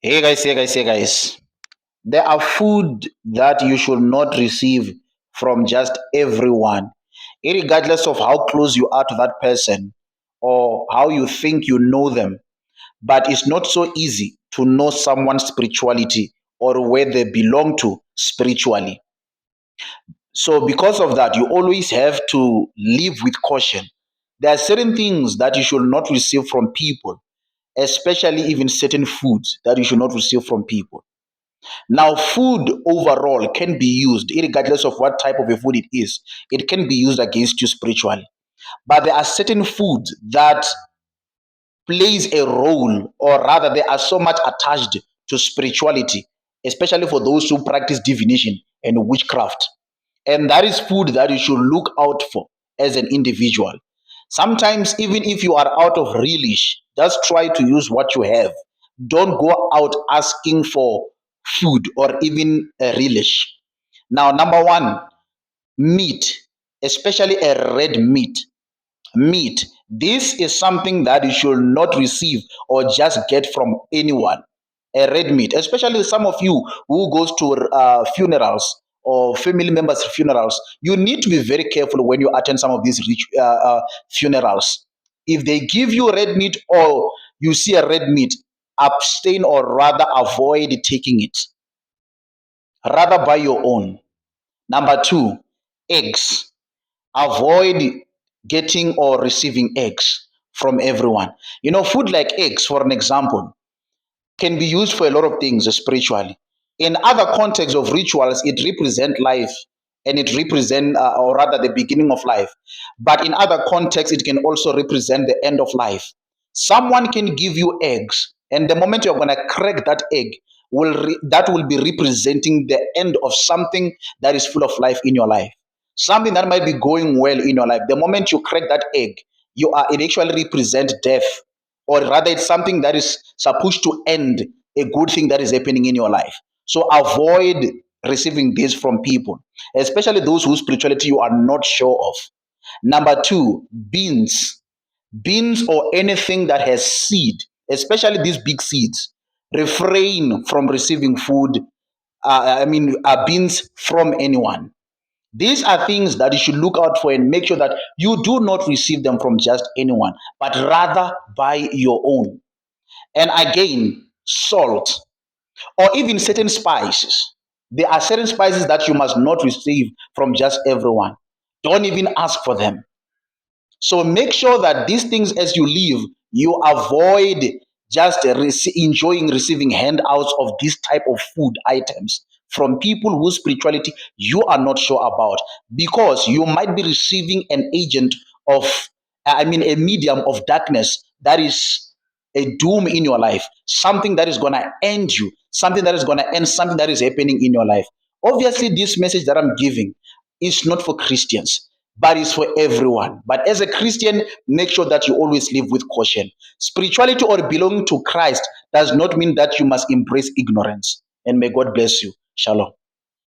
Hey guys. There are food that you should not receive from just everyone, regardless of how close you are to that person or how you think you know them. But it's not so easy to know someone's spirituality or where they belong to spiritually. So, because of that, you always have to live with caution. There are certain things that you should not receive from people, especially even certain foods that you should not receive from people. Now, food overall can be used, regardless of what type of a food it is. It can be used against you spiritually. But there are certain foods that plays a role, or rather, they are so much attached to spirituality, especially for those who practice divination and witchcraft. And that is food that you should look out for as an individual. Sometimes, even if you are out of relish, just try to use what you have. Don't go out asking for food or even a relish. Now, number one, meat, especially a red meat. This is something that you should not receive or just get from anyone. A red meat, especially some of you who goes to funerals or family members funerals. You need to be very careful when you attend some of these funerals. If they give you red meat or you see a red meat, abstain or rather avoid taking it. Rather buy your own. Number two, eggs. Avoid getting or receiving eggs from everyone. Food like eggs, for an example, can be used for a lot of things spiritually. In other contexts of rituals, it represents life and it represents, or rather, the beginning of life. But in other contexts, it can also represent the end of life. Someone can give you eggs, and the moment you're going to crack that egg, that will be representing the end of something that is full of life in your life, something that might be going well in your life. The moment you crack that egg, it actually represent death, or rather it's something that is supposed to end a good thing that is happening in your life. So avoid receiving this from people, especially those whose spirituality you are not sure of. Number two, beans or anything that has seed, especially these big seeds. Refrain from receiving food, beans from anyone. These are things that you should look out for and make sure that you do not receive them from just anyone, but rather buy your own. And again, salt or even certain spices. There are certain spices that you must not receive from just everyone. Don't even ask for them. So make sure that these things, as you live, you avoid just enjoying receiving handouts of this type of food items from people whose spirituality you are not sure about, because you might be receiving an agent of, a medium of darkness that is a doom in your life, something that is going to end you, something that is going to end something that is happening in your life. Obviously, this message that I'm giving is not for Christians, but it's for everyone. But as a Christian, make sure that you always live with caution. Spirituality or belonging to Christ does not mean that you must embrace ignorance. And may God bless you. Shalom.